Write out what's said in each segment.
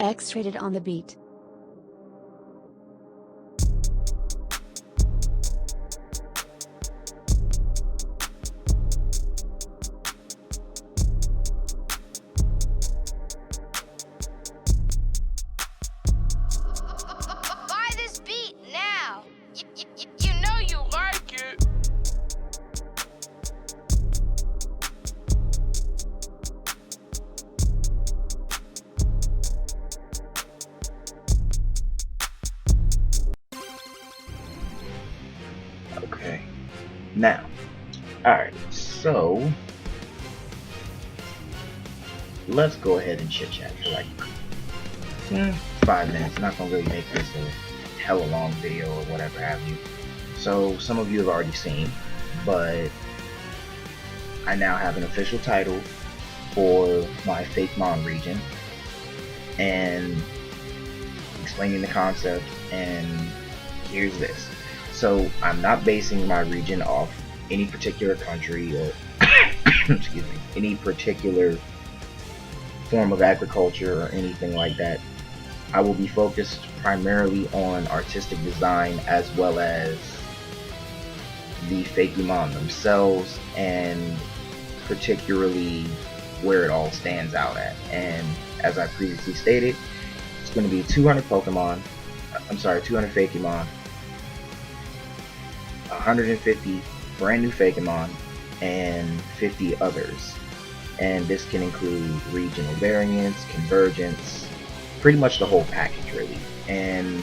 X-rated on the beat. Buy this beat now. You know you like it. Okay. Now, alright, so let's go ahead and chit chat for like 5 minutes. Not gonna really make this a hella long video or whatever have you. So some of you have already seen, but I now have an official title for my fakemon region and explaining the concept, and here's this. So I'm not basing my region off any particular country or excuse me, any particular form of agriculture or anything like that. I will be focused primarily on artistic design as well as the fakemon themselves, and particularly where it all stands out at. And as I previously stated, it's going to be 200 Pokemon, 200 fakemon, 150 brand new fakemon, and 50 others. And this can include regional variants, convergence, pretty much the whole package really. And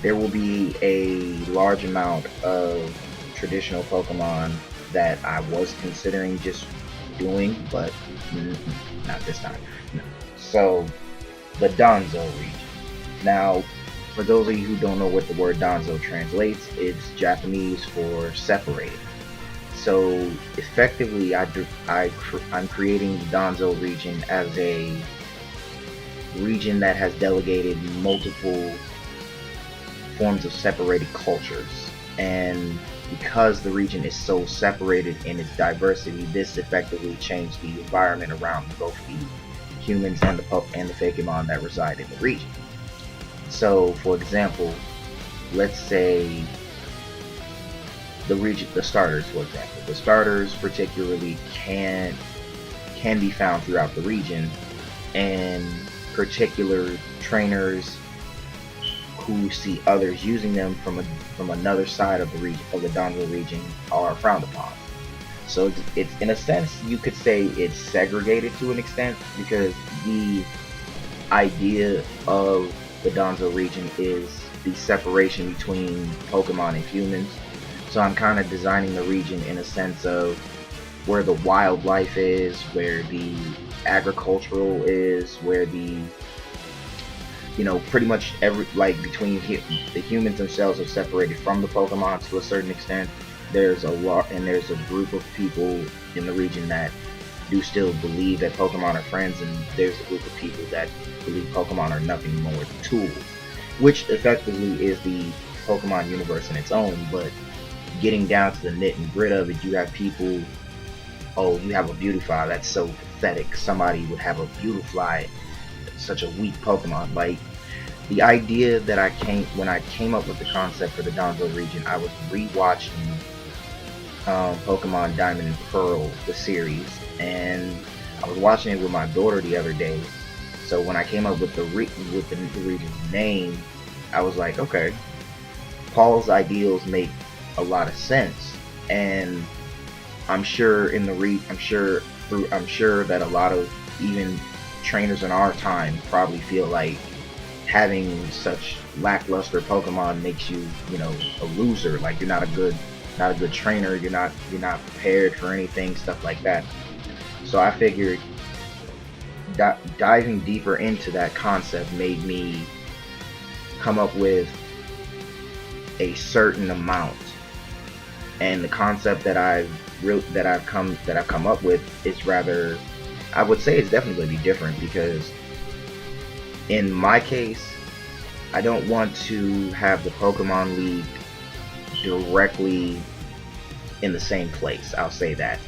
there will be a large amount of traditional Pokemon that I was considering just doing, but not this time. No. So the Danzo region. Now, for those of you who don't know what the word Danzo translates, it's Japanese for separated. So effectively, I'm creating the Danzo region as a region that has delegated multiple forms of separated cultures. And because the region is so separated in its diversity, this effectively changed the environment around both the humans and the fakemon that reside in the region. So, for example, let's say the starters, for example. The starters particularly can be found throughout the region, and particular trainers who see others using them from another side of the region, of the Danzo region, are frowned upon. So it's in a sense, you could say it's segregated to an extent, because the idea of the Danzo region is the separation between Pokemon and humans. So I'm kind of designing the region in a sense of where the wildlife is, where the agricultural is, where the, you know, pretty much between the humans themselves are separated from the Pokemon to a certain extent. There's a group of people in the region that do still believe that Pokemon are friends, and there's a group of people that believe Pokemon are nothing more than tools, which effectively is the Pokemon universe in its own. But getting down to the nit and grit of it, you have people, oh, you have a Beautifly, that's so pathetic. Somebody would have a Beautifly, such a weak Pokemon. Like, the idea that when I came up with the concept for the Danzo region, I was rewatching Pokemon Diamond and Pearl, the series, and I was watching it with my daughter the other day. So when I came up with the region's name, I was like, okay, Paul's ideals make a lot of sense, and I'm sure that a lot of even trainers in our time probably feel like having such lackluster Pokemon makes you, a loser. Like, you're not a good trainer. You're not prepared for anything, stuff like that. So I figured diving deeper into that concept made me come up with a certain amount, and the concept that I've come up with is rather, I would say it's definitely going to be different, because in my case, I don't want to have the Pokemon League directly in the same place, I'll say that.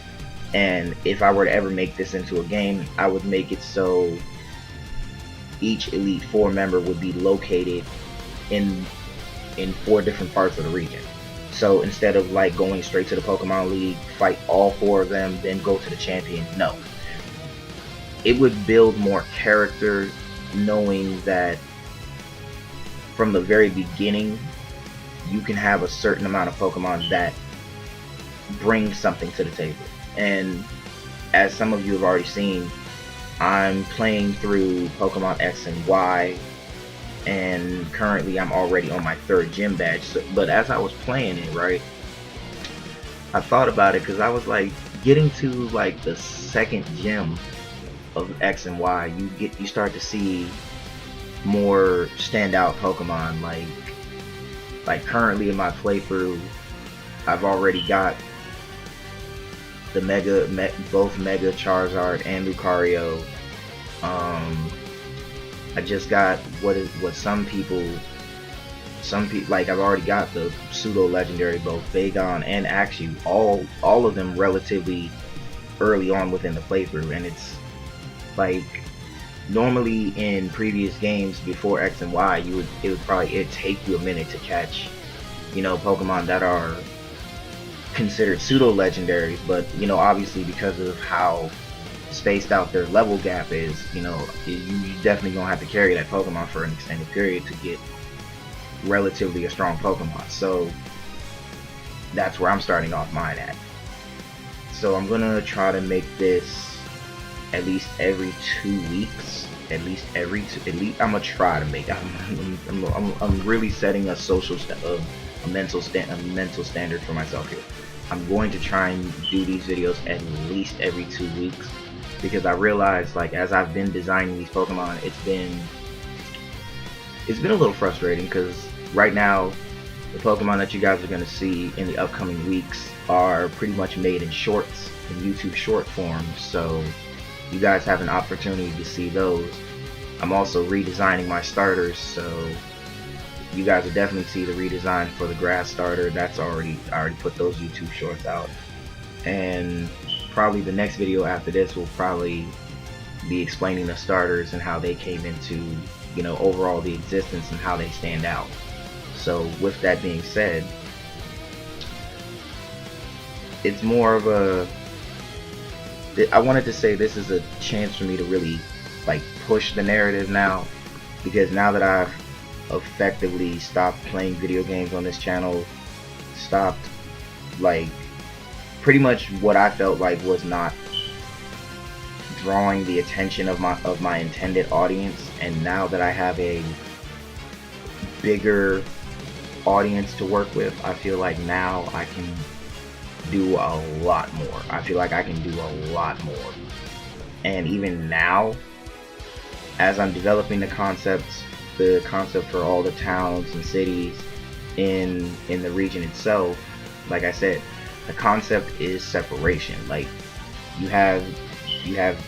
And if I were to ever make this into a game, I would make it so each Elite Four member would be located in 4 different parts of the region. So instead of like going straight to the Pokemon League, fight all 4 of them, then go to the champion, no. It would build more character knowing that from the very beginning you can have a certain amount of Pokemon that bring something to the table. And as some of you have already seen, I'm playing through Pokemon X and Y, and currently I'm already on my 3rd gym badge. But as I was playing it, right, I thought about it, because I was like, getting to like the 2nd gym of X and Y, you start to see more standout Pokemon. Like currently in my playthrough, I've already got the both Mega Charizard and Lucario. I just got what some people like, I've already got the pseudo legendary, both Vagon and Axew, all of them relatively early on within the playthrough. And it's like, normally in previous games before X and Y, it'd take you a minute to catch, you know, Pokemon that are considered pseudo legendaries. But you know, obviously because of how spaced out their level gap is, you know, you definitely gonna have to carry that Pokemon for an extended period to get relatively a strong Pokemon. So that's where I'm starting off mine at. So I'm gonna try to make this at least every 2 weeks. I'm gonna try to make it. I'm really setting a mental standard for myself here. I'm going to try and do these videos at least every 2 weeks, because I realized, like, as I've been designing these Pokemon, it's been a little frustrating, because right now the Pokemon that you guys are going to see in the upcoming weeks are pretty much made in shorts, in YouTube short form, so you guys have an opportunity to see those. I'm also redesigning my starters, so you guys will definitely see the redesign for the grass starter. I already put those YouTube shorts out, and probably the next video after this will probably be explaining the starters and how they came into, you know, overall the existence and how they stand out. So with that being said, it's more of I wanted to say this is a chance for me to really like push the narrative now, because now that I've effectively stopped playing video games on this channel, stopped, like, pretty much what I felt like was not drawing the attention of my intended audience, and now that I have a bigger audience to work with, I feel like now I can do a lot more. I feel like I can do a lot more. And even now, as I'm developing the concept for all the towns and cities in the region itself, like I said, the concept is separation. Like, you have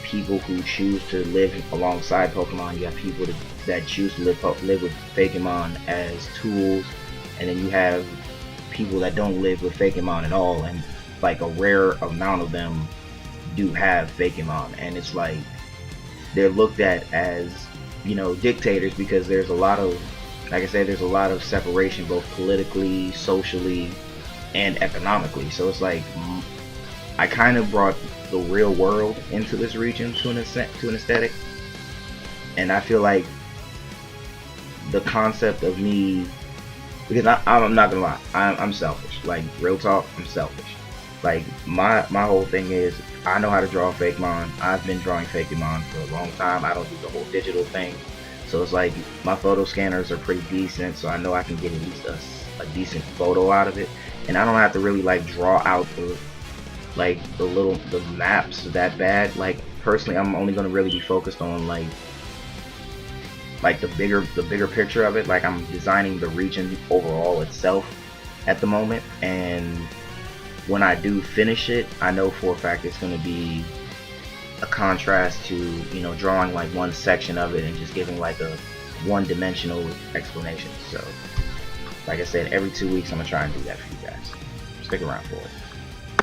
people who choose to live alongside Pokemon. You have people that choose to live with Fakemon as tools, and then you have people that don't live with Fakemon at all, and like a rare amount of them do have Fakemon, and it's like they're looked at as, you know, dictators, because there's a lot of, like I said, there's a lot of separation, both politically, socially, and economically. So it's like, I kind of brought the real world into this region to an aesthetic, and I feel like the concept of me, because I'm not gonna lie, I'm selfish. Like, real talk, I'm selfish. Like, my whole thing is, I know how to draw Fakemon. I've been drawing Fakemon for a long time. I don't do the whole digital thing, so it's like my photo scanners are pretty decent, so I know I can get at least a decent photo out of it, and I don't have to really like draw out the maps that bad. Like, personally, I'm only gonna really be focused on like the bigger picture of it. Like, I'm designing the region overall itself at the moment, and when I do finish it, I know for a fact it's going to be a contrast to, you know, drawing like one section of it and just giving like a one-dimensional explanation. So, like I said, every 2 weeks I'm going to try and do that for you guys. Stick around for it.